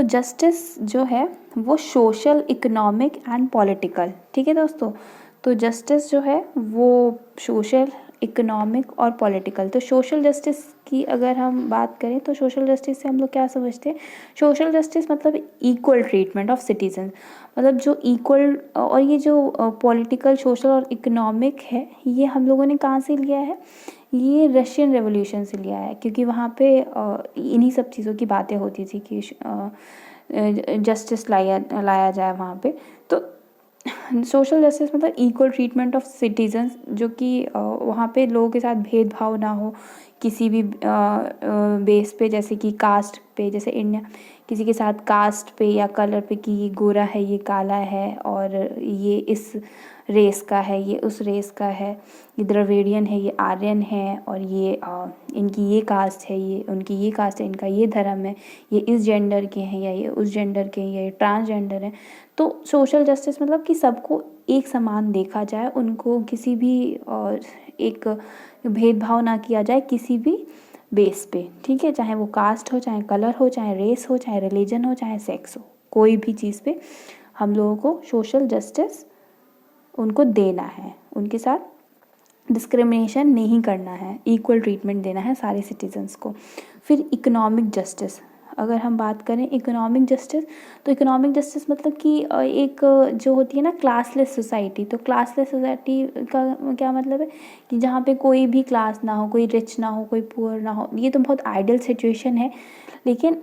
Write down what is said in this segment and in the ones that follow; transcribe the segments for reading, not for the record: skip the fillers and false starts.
तो जस्टिस जो है वो सोशल, इकोनॉमिक एंड पॉलिटिकल, ठीक है दोस्तों। तो जस्टिस जो है वो सोशल, इकोनॉमिक और पॉलिटिकल। तो सोशल जस्टिस की अगर हम बात करें तो सोशल जस्टिस से हम लोग क्या समझते हैं? सोशल जस्टिस मतलब इक्वल ट्रीटमेंट ऑफ सिटीजन, मतलब जो इक्वल। और ये जो पॉलिटिकल, सोशल और इकोनॉमिक है, ये हम लोगों ने कहाँ से लिया है? ये रशियन रेवोल्यूशन से लिया है, क्योंकि वहाँ पे इन्हीं सब चीज़ों की बातें होती थी कि जस्टिस लाया जाए वहाँ पे। तो सोशल जस्टिस मतलब इक्वल ट्रीटमेंट ऑफ सिटीजन्स, जो कि वहाँ पे लोगों के साथ भेदभाव ना हो किसी भी बेस पे, जैसे कि कास्ट पे, जैसे इंडिया किसी के साथ कास्ट पे या कलर पे कि ये गोरा है, ये काला है, और ये इस रेस का है, ये उस रेस का है, ये द्रविडियन है, ये आर्यन है, और ये इनकी ये कास्ट है, ये उनकी ये कास्ट है, इनका ये धर्म है, ये इस जेंडर के हैं या ये उस जेंडर के हैं, या ये ट्रांसजेंडर है। तो सोशल जस्टिस मतलब कि सबको एक समान देखा जाए, उनको किसी भी एक भेदभाव ना किया जाए किसी भी बेस पे, ठीक है, चाहे वो कास्ट हो, चाहे कलर हो, चाहे रेस हो, चाहे रिलीजन हो, चाहे सेक्स हो, कोई भी चीज़ पे हम लोगों को सोशल जस्टिस उनको देना है, उनके साथ डिस्क्रिमिनेशन नहीं करना है, इक्वल ट्रीटमेंट देना है सारे सिटीजन्स को। फिर इकोनॉमिक जस्टिस, अगर हम बात करें इकोनॉमिक जस्टिस, तो इकोनॉमिक जस्टिस मतलब कि एक जो होती है ना क्लासलेस सोसाइटी। तो क्लासलेस सोसाइटी का क्या मतलब है? कि जहाँ पे कोई भी क्लास ना हो, कोई रिच ना हो, कोई पुअर ना हो। ये तो बहुत आइडियल सिचुएशन है, लेकिन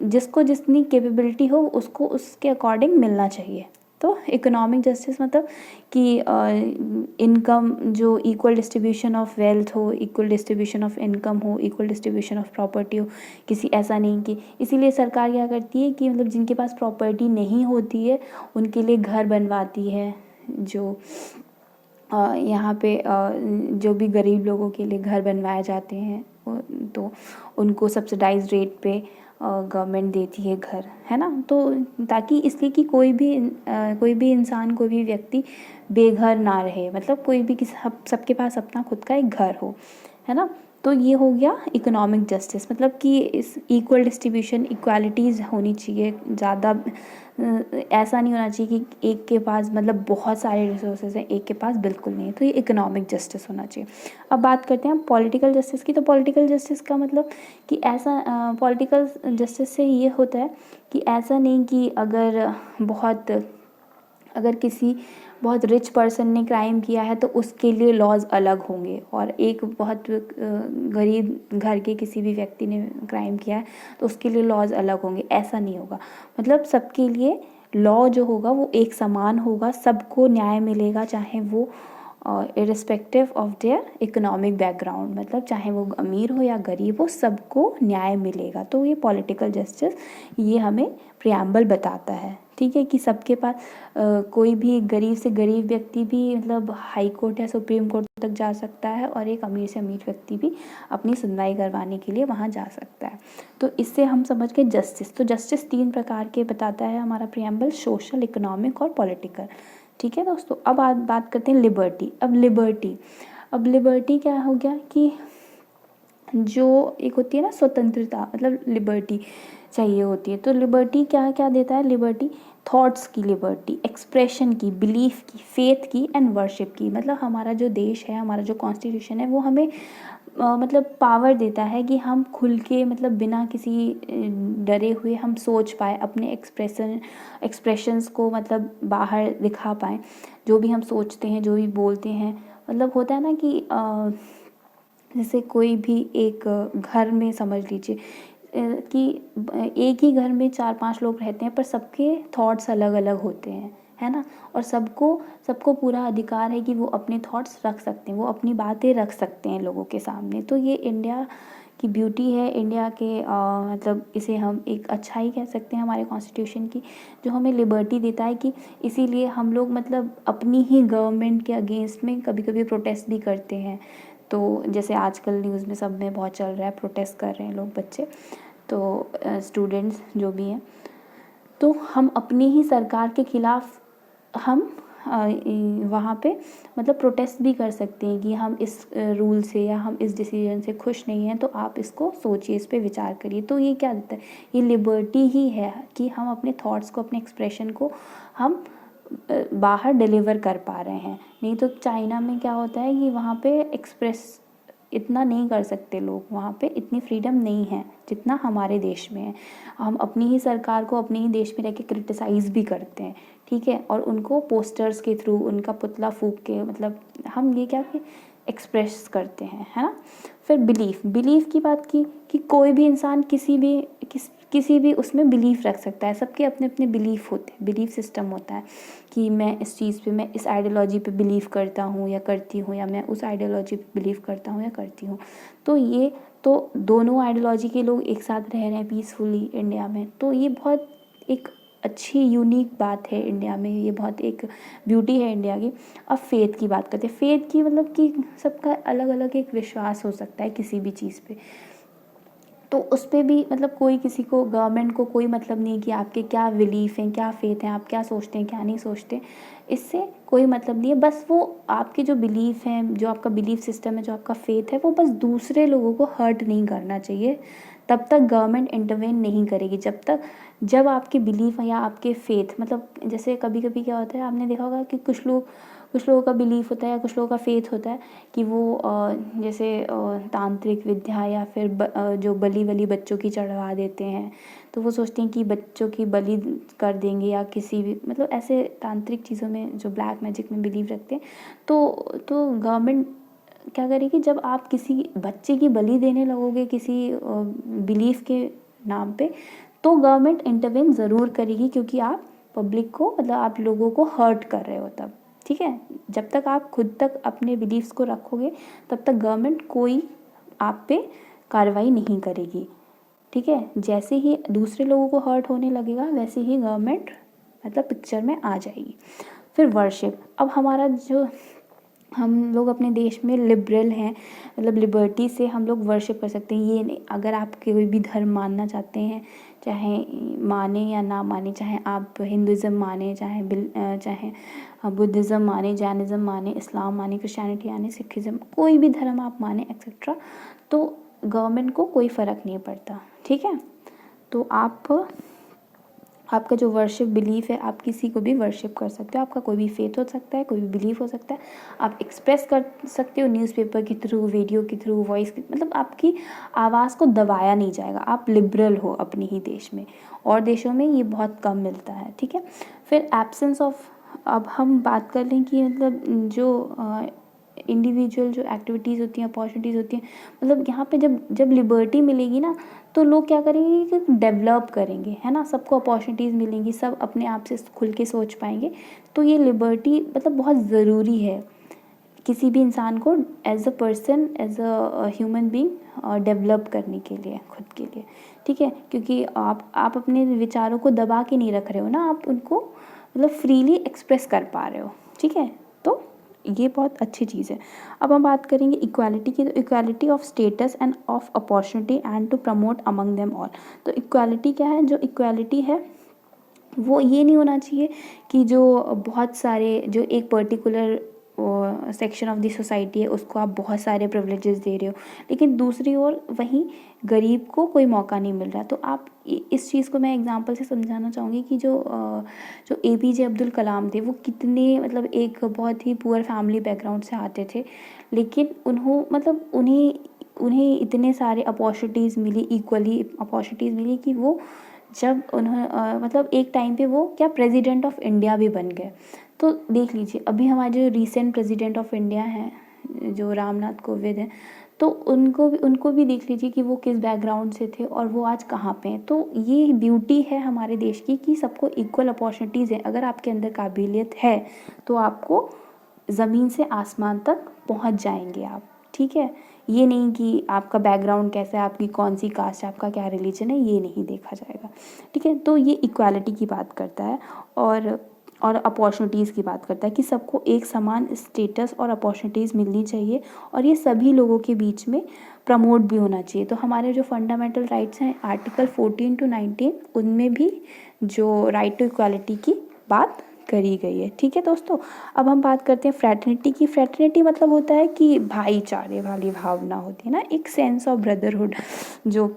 जिसको जितनी कैपेबिलिटी हो उसको उसके अकॉर्डिंग मिलना चाहिए। तो इकोनॉमिक जस्टिस मतलब कि इनकम जो इक्वल डिस्ट्रीब्यूशन ऑफ वेल्थ हो, इक्वल डिस्ट्रीब्यूशन ऑफ इनकम हो, इक्वल डिस्ट्रीब्यूशन ऑफ प्रॉपर्टी हो, किसी ऐसा नहीं कि इसीलिए सरकार क्या करती है कि मतलब जिनके पास प्रॉपर्टी नहीं होती है उनके लिए घर बनवाती है। जो यहाँ पे जो भी गरीब लोगों के लिए घर बनवाए जाते हैं तो उनको सब्सिडाइज रेट पे गवर्नमेंट देती है घर, है ना। तो ताकि इसलिए कि कोई भी इंसान, कोई भी व्यक्ति बेघर ना रहे, मतलब कोई भी सबके पास अपना खुद का एक घर हो, है ना। तो ये हो गया इकोनॉमिक जस्टिस, मतलब कि इस इक्वल डिस्ट्रीब्यूशन, इक्वालिटीज़ होनी चाहिए। ज़्यादा ऐसा नहीं होना चाहिए कि एक के पास मतलब बहुत सारे रिसोर्सेज हैं, एक के पास बिल्कुल नहीं है। तो ये इकोनॉमिक जस्टिस होना चाहिए। अब बात करते हैं पॉलिटिकल जस्टिस की। तो पॉलिटिकल जस्टिस का मतलब कि ऐसा पॉलिटिकल जस्टिस से ये होता है कि ऐसा नहीं कि अगर किसी बहुत रिच पर्सन ने क्राइम किया है तो उसके लिए लॉज अलग होंगे, और एक बहुत गरीब घर के किसी भी व्यक्ति ने क्राइम किया है तो उसके लिए लॉज अलग होंगे। ऐसा नहीं होगा, मतलब सबके लिए लॉ जो होगा वो एक समान होगा, सबको न्याय मिलेगा, चाहे वो irrespective of their economic background, मतलब चाहे वो अमीर हो या गरीब हो, सबको न्याय मिलेगा। तो ये पॉलिटिकल जस्टिस ये हमें प्रियम्बल बताता है, ठीक है, कि सबके पास कोई भी गरीब से गरीब व्यक्ति भी मतलब हाई कोर्ट या सुप्रीम कोर्ट तक जा सकता है, और एक अमीर से अमीर व्यक्ति भी अपनी सुनवाई करवाने के लिए वहाँ जा सकता है। तो इससे हम समझ गए जस्टिस। तो जस्टिस 3 प्रकार के बताता है हमारा प्रियम्बल, सोशल, इकोनॉमिक और पॉलिटिकल, ठीक है दोस्तों। अब बात करते हैं लिबर्टी। अब लिबर्टी क्या हो गया कि जो एक होती है ना स्वतंत्रता, मतलब लिबर्टी चाहिए होती है। तो लिबर्टी क्या क्या देता है? लिबर्टी थॉट्स की लिबर्टी, एक्सप्रेशन की, बिलीफ की, फेथ की एंड वर्शिप की। मतलब हमारा जो देश है, हमारा जो कॉन्स्टिट्यूशन है, वो हमें मतलब पावर देता है कि हम खुल के, मतलब बिना किसी डरे हुए हम सोच पाए, अपने एक्सप्रेशंस को मतलब बाहर दिखा पाएँ, जो भी हम सोचते हैं, जो भी बोलते हैं। मतलब होता है ना कि जैसे कोई भी एक घर में समझ लीजिए कि एक ही घर में 4-5 लोग रहते हैं, पर सबके थॉट्स अलग अलग होते हैं, है ना। और सबको पूरा अधिकार है कि वो अपने थॉट्स रख सकते हैं, वो अपनी बातें रख सकते हैं लोगों के सामने। तो ये इंडिया की ब्यूटी है, इंडिया के मतलब इसे हम एक अच्छाई कह सकते हैं हमारे कॉन्स्टिट्यूशन की, जो हमें लिबर्टी देता है। कि इसीलिए हम लोग मतलब अपनी ही गवर्नमेंट के अगेंस्ट में कभी कभी प्रोटेस्ट भी करते हैं। तो जैसे आजकल न्यूज़ में सब में बहुत चल रहा है, प्रोटेस्ट कर रहे हैं लोग, बच्चे, तो स्टूडेंट्स जो भी हैं। तो हम अपनी ही सरकार के खिलाफ हम वहाँ पे मतलब प्रोटेस्ट भी कर सकते हैं कि हम इस रूल से या हम इस डिसीजन से खुश नहीं हैं, तो आप इसको सोचिए, इस पे विचार करिए। तो ये क्या देता है, ये लिबर्टी ही है कि हम अपने थॉट्स को, अपने एक्सप्रेशन को हम बाहर डिलीवर कर पा रहे हैं। नहीं तो चाइना में क्या होता है कि वहाँ पे एक्सप्रेस इतना नहीं कर सकते लोग, वहाँ पे इतनी फ्रीडम नहीं है जितना हमारे देश में है। हम अपनी ही सरकार को अपने ही देश में रह के क्रिटिसाइज़ भी करते हैं, ठीक है, और उनको पोस्टर्स के थ्रू, उनका पुतला फूंक के, मतलब हम ये क्या कि एक्सप्रेस करते हैं, है ना। फिर बिलीफ की बात की कि कोई भी इंसान किसी भी उसमें बिलीफ रख सकता है। सबके अपने अपने बिलीफ होते हैं, बिलीफ सिस्टम होता है कि मैं इस चीज़ पे, मैं इस आइडियोलॉजी पे बिलीव करता हूँ या करती हूँ, या मैं उस आइडियोलॉजी पे बिलीव करता हूँ या करती हूँ। तो ये तो दोनों आइडियोलॉजी के लोग एक साथ रह रहे हैं पीसफुली इंडिया में, तो ये बहुत एक अच्छी यूनिक बात है इंडिया में, ये बहुत एक ब्यूटी है इंडिया की। अब फेथ की बात करते हैं। फेथ की मतलब कि सबका अलग अलग एक विश्वास हो सकता है किसी भी चीज़ पे, तो उस पर भी मतलब कोई किसी को, गवर्नमेंट को कोई मतलब नहीं कि आपके क्या बिलीफ हैं, क्या फेथ हैं, आप क्या सोचते हैं, क्या नहीं सोचते, इससे कोई मतलब नहीं है। बस वो आपके जो बिलीफ हैं, जो आपका बिलीफ सिस्टम है, जो आपका फेथ है, वो बस दूसरे लोगों को हर्ट नहीं करना चाहिए। तब तक गवर्नमेंट इंटरवेन नहीं करेगी, जब आपके बिलीफ या आपके फेथ, मतलब जैसे कभी कभी क्या होता है, आपने देखा होगा कि कुछ लोगों का बिलीफ होता है या कुछ लोगों का फेथ होता है कि वो जैसे तांत्रिक विद्या या फिर जो बलि वली बच्चों की चढ़वा देते हैं, तो वो सोचते हैं कि बच्चों की बलि कर देंगे, या किसी भी मतलब ऐसे तांत्रिक चीज़ों में, जो ब्लैक मैजिक में बिलीव रखते हैं। तो गवर्नमेंट क्या करेगी, जब आप किसी बच्चे की बलि देने लगोगे किसी बिलीफ के नाम पे, तो गवर्नमेंट इंटरवेन ज़रूर करेगी, क्योंकि आप पब्लिक को, मतलब आप लोगों को हर्ट कर रहे हो तब, ठीक है। जब तक आप खुद तक अपने बिलीफ्स को रखोगे, तब तक गवर्नमेंट कोई आप पे कार्रवाई नहीं करेगी, ठीक है। जैसे ही दूसरे लोगों को हर्ट होने लगेगा, वैसे ही गवर्नमेंट मतलब पिक्चर में आ जाएगी। फिर वर्शिप। अब हमारा जो, हम लोग अपने देश में लिबरल हैं, मतलब लिबर्टी से हम लोग वर्शिप कर सकते हैं। ये नहीं, अगर आप कोई भी धर्म मानना चाहते हैं, चाहे माने या ना माने, चाहे आप हिंदुज़म माने, चाहे बुद्धिज़्म माने, जैनिज़्म माने, इस्लाम माने, क्रिश्चियनिटी माने, सिखिज़्म, कोई भी धर्म आप माने एक्सेट्रा, तो गवर्नमेंट को कोई फ़र्क नहीं पड़ता, ठीक है। तो आपका जो वर्शिप बिलीफ है, आप किसी को भी वर्शिप कर सकते हो। आपका कोई भी फेथ हो सकता है, कोई भी बिलीफ हो सकता है, आप एक्सप्रेस कर सकते हो न्यूज़पेपर के थ्रू, वीडियो के थ्रू, वॉइस के, मतलब आपकी आवाज़ को दबाया नहीं जाएगा। आप लिबरल हो अपने ही देश में, और देशों में ये बहुत कम मिलता है, ठीक है। फिर एब्सेंस ऑफ, अब हम बात कर लें कि मतलब जो इंडिविजुअल जो एक्टिविटीज़ होती हैं, अपॉर्चुनिटीज़ होती हैं, मतलब यहाँ पे जब लिबर्टी मिलेगी ना, तो लोग क्या करेंगे कि डेवलप करेंगे, है ना। सबको अपॉर्चुनिटीज़ मिलेंगी, सब अपने आप से खुल के सोच पाएंगे। तो ये लिबर्टी मतलब बहुत ज़रूरी है किसी भी इंसान को as a person, as a human being develop करने के लिए, खुद के लिए, ठीक है। क्योंकि आप अपने विचारों को दबा के नहीं रख रहे हो ना, आप उनको मतलब फ्रीली एक्सप्रेस कर पा रहे हो, ठीक है। तो ये बहुत अच्छी चीज़ है। अब हम बात करेंगे इक्वालिटी की। तो equality of status and of opportunity and to promote among them all. तो इक्वालिटी क्या है, जो इक्वालिटी है वो ये नहीं होना चाहिए कि जो बहुत सारे, जो एक particular section of the society है उसको आप बहुत सारे प्रिविलेजेस दे रहे हो, लेकिन दूसरी ओर वहीं गरीब को कोई मौका नहीं मिल रहा। तो आप इस चीज़ को मैं एग्जांपल से समझाना चाहूँगी कि जो APJ अब्दुल कलाम थे, वो कितने मतलब एक बहुत ही पुअर फैमिली बैकग्राउंड से आते थे, लेकिन उन्हें इतने सारे अपॉर्चुनिटीज़ मिली, इक्वली अपॉर्चुनिटीज़ मिली कि वो जब मतलब एक टाइम पे वो क्या प्रेसिडेंट ऑफ इंडिया भी बन गए। तो देख लीजिए, अभी हमारे जो रिसेंट प्रेसिडेंट ऑफ इंडिया हैं, जो रामनाथ कोविंद हैं, तो उनको भी देख लीजिए कि वो किस बैकग्राउंड से थे और वो आज कहाँ पे हैं। तो ये ब्यूटी है हमारे देश की कि सबको इक्वल अपॉर्चुनिटीज़ है। अगर आपके अंदर काबिलियत है तो आपको ज़मीन से आसमान तक पहुँच जाएंगे आप, ठीक है। ये नहीं कि आपका बैकग्राउंड कैसा है, आपकी कौन सी कास्ट है, आपका क्या रिलीजन है, ये नहीं देखा जाएगा, ठीक है। तो ये इक्वालिटी की बात करता है, और अपॉर्चुनिटीज़ की बात करता है कि सबको एक समान स्टेटस और अपॉर्चुनिटीज़ मिलनी चाहिए, और ये सभी लोगों के बीच में प्रमोट भी होना चाहिए। तो हमारे जो फंडामेंटल राइट्स हैं, आर्टिकल 14 to 19, उनमें भी जो राइट टू इक्वालिटी की बात करी गई है। ठीक है दोस्तों, अब हम बात करते हैं फ्रैटर्निटी की। फ्रैटर्निटी मतलब होता है कि भाईचारे वाली भावना होती है ना, एक सेंस ऑफ ब्रदरहुड जो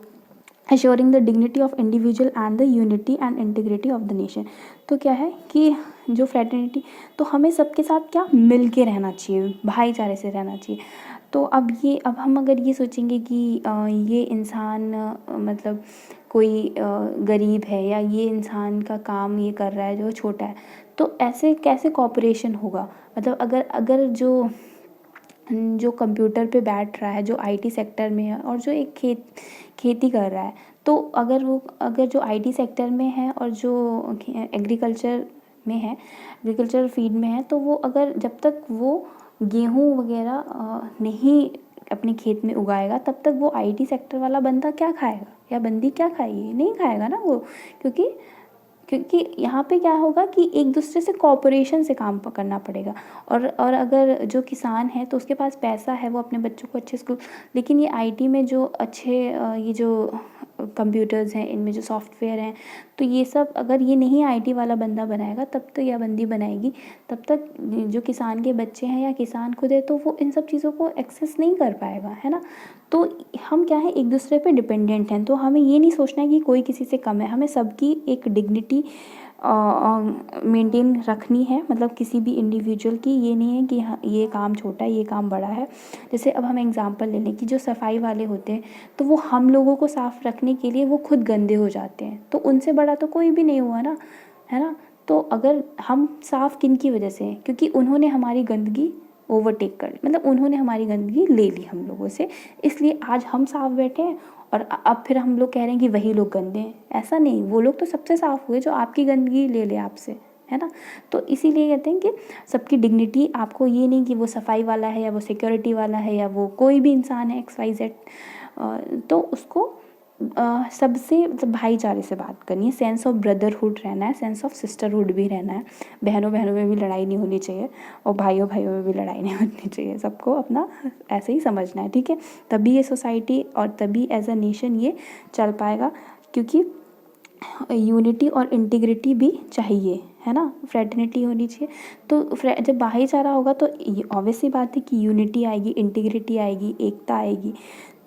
assuring the dignity of individual and the unity and integrity of the nation। तो क्या है कि जो फ्रैटर्निटी, तो हमें सबके साथ क्या मिल के रहना चाहिए, भाईचारे से रहना चाहिए। तो अब हम अगर ये सोचेंगे कि ये इंसान मतलब कोई गरीब है या ये इंसान का काम ये कर रहा है जो छोटा है, तो ऐसे कैसे कॉपरेशन होगा। मतलब अगर अगर जो कंप्यूटर पे बैठ रहा है, जो आईटी सेक्टर में है और जो एक खेती कर रहा है, तो अगर जो आईटी सेक्टर में है और जो एग्रीकल्चर में है, एग्रीकल्चर फील्ड में है, तो वो अगर जब तक वो गेहूँ वगैरह नहीं अपने खेत में उगाएगा, तब तक वो आईटी सेक्टर वाला बंदा क्या खाएगा या बंदी क्या खाएगी, नहीं खाएगा ना वो। क्योंकि यहाँ पे क्या होगा कि एक दूसरे से कोऑपरेशन से काम करना पड़ेगा। और अगर जो किसान है तो उसके पास पैसा है, वो अपने बच्चों को अच्छे स्कूल, लेकिन ये आईटी में जो अच्छे ये जो कंप्यूटर्स हैं, इनमें जो सॉफ्टवेयर हैं, तो ये सब अगर ये नहीं आईटी वाला बंदा बनाएगा तब तो या बंदी बनाएगी, तब तक जो किसान के बच्चे हैं या किसान खुद है तो वो इन सब चीज़ों को एक्सेस नहीं कर पाएगा, है ना। तो हम क्या है, एक दूसरे पे डिपेंडेंट हैं। तो हमें ये नहीं सोचना है कि कोई किसी से कम है, हमें सबकी एक डिग्निटी मेंटेन रखनी है। मतलब किसी भी इंडिविजुअल की ये नहीं है कि हाँ ये काम छोटा है ये काम बड़ा है। जैसे अब हम एग्जांपल ले लें कि जो सफाई वाले होते हैं, तो वो हम लोगों को साफ़ रखने के लिए वो खुद गंदे हो जाते हैं, तो उनसे बड़ा तो कोई भी नहीं हुआ ना, है ना। तो अगर हम साफ़ किन की वजह से हैं, क्योंकि उन्होंने हमारी गंदगी ओवरटेक कर ली, मतलब उन्होंने हमारी गंदगी ले ली हम लोगों से, इसलिए आज हम साफ बैठे हैं। और अब फिर हम लोग कह रहे हैं कि वही लोग गंदे हैं, ऐसा नहीं, वो लोग तो सबसे साफ हुए जो आपकी गंदगी ले ले आपसे, है ना। तो इसीलिए कहते हैं कि सबकी डिग्निटी, आपको ये नहीं कि वो सफाई वाला है या वो सिक्योरिटी वाला है या वो कोई भी इंसान है XYZ, तो उसको सबसे मतलब भाईचारे से बात करनी है, सेंस ऑफ ब्रदरहुड रहना है, सेंस ऑफ सिस्टरहुड भी रहना है। बहनों बहनों में भी लड़ाई नहीं होनी चाहिए और भाइयों भाइयों में भी लड़ाई नहीं होनी चाहिए, सबको अपना ऐसे ही समझना है। ठीक है, तभी ये सोसाइटी और तभी एज अ नेशन ये चल पाएगा, क्योंकि यूनिटी और इंटीग्रिटी भी चाहिए, है ना। फ्रेटर्निटी होनी चाहिए, तो जब भाईचारा होगा तो ऑब्वियस सी बात है कि यूनिटी आएगी, इंटीग्रिटी आएगी, एकता आएगी।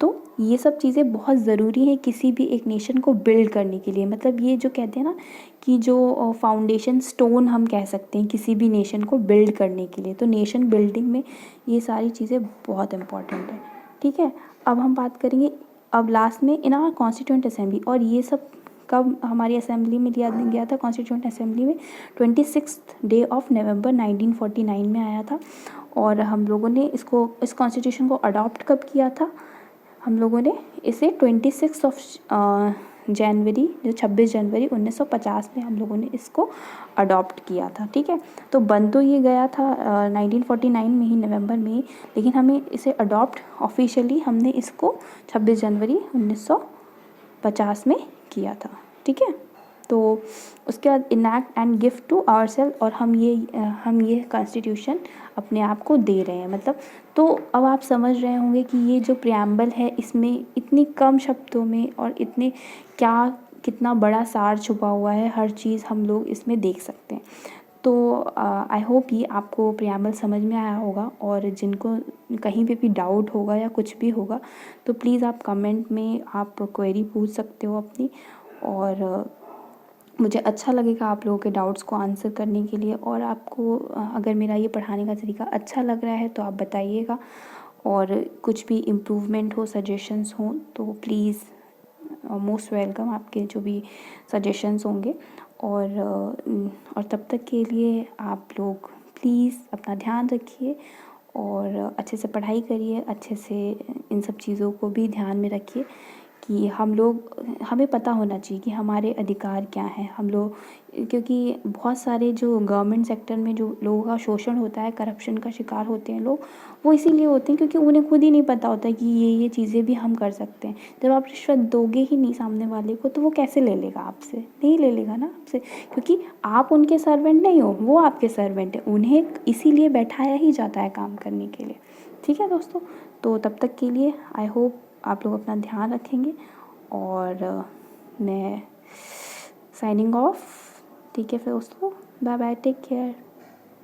तो ये सब चीज़ें बहुत ज़रूरी हैं किसी भी एक नेशन को बिल्ड करने के लिए। मतलब ये जो कहते हैं ना कि जो फाउंडेशन स्टोन हम कह सकते हैं किसी भी नेशन को बिल्ड करने के लिए, तो नेशन बिल्डिंग में ये सारी चीज़ें बहुत इम्पॉर्टेंट है। ठीक है, अब हम बात करेंगे अब लास्ट में इन आवर कॉन्स्टिट्यूंट असेंबली। और ये सब कब हमारी असेंबली में लिया गया था, कॉन्स्टिट्यूंट असेंबली में 26 डे ऑफ नवंबर 1949 में आया था। और हम लोगों ने इस कॉन्स्टिट्यूशन को अडॉप्ट कब किया था, हम लोगों ने इसे 26 ऑफ जनवरी, जो 26 जनवरी 1950 में हम लोगों ने इसको अडॉप्ट किया था। ठीक है, तो बन तो ये गया था 1949 में ही, नवंबर में ही, लेकिन हमें इसे अडॉप्ट ऑफिशियली हमने इसको 26 जनवरी 1950 में किया था। ठीक है, तो उसके बाद enact and gift to ourselves, और हम ये कॉन्स्टिट्यूशन अपने आप को दे रहे हैं। मतलब तो अब आप समझ रहे होंगे कि ये जो प्रियम्बल है, इसमें इतनी कम शब्दों में और इतने कितना बड़ा सार छुपा हुआ है, हर चीज़ हम लोग इसमें देख सकते हैं। तो आई होप ये आपको प्रियम्बल समझ में आया होगा। और जिनको कहीं पे भी डाउट होगा या कुछ भी होगा तो प्लीज़ आप कमेंट में आप क्वेरी पूछ सकते हो अपनी, और मुझे अच्छा लगेगा आप लोगों के डाउट्स को आंसर करने के लिए। और आपको अगर मेरा ये पढ़ाने का तरीका अच्छा लग रहा है तो आप बताइएगा, और कुछ भी इम्प्रूवमेंट हो, सजेशंस हों, तो प्लीज़ मोस्ट वेलकम आपके जो भी सजेशंस होंगे। और तब तक के लिए आप लोग प्लीज़ अपना ध्यान रखिए और अच्छे से पढ़ाई करिए, अच्छे से इन सब चीज़ों को भी ध्यान में रखिए कि हमें पता होना चाहिए कि हमारे अधिकार क्या हैं। हम लोग, क्योंकि बहुत सारे जो गवर्नमेंट सेक्टर में जो लोगों का शोषण होता है, करप्शन का शिकार होते हैं लोग, वो इसीलिए होते हैं क्योंकि उन्हें खुद ही नहीं पता होता कि ये चीज़ें भी हम कर सकते हैं। जब आप रिश्वत दोगे ही नहीं सामने वाले को, तो वो कैसे ले लेगा आपसे, नहीं ले लेगा ना आपसे, क्योंकि आप उनके सर्वेंट नहीं हो, वो आपके सर्वेंट है, उन्हें इसीलिए बैठाया ही जाता है काम करने के लिए। ठीक है दोस्तों, तो तब तक के लिए आई होप आप लोग अपना ध्यान रखेंगे, और मैं साइनिंग ऑफ। ठीक है फिर दोस्तों। Bye bye, take care.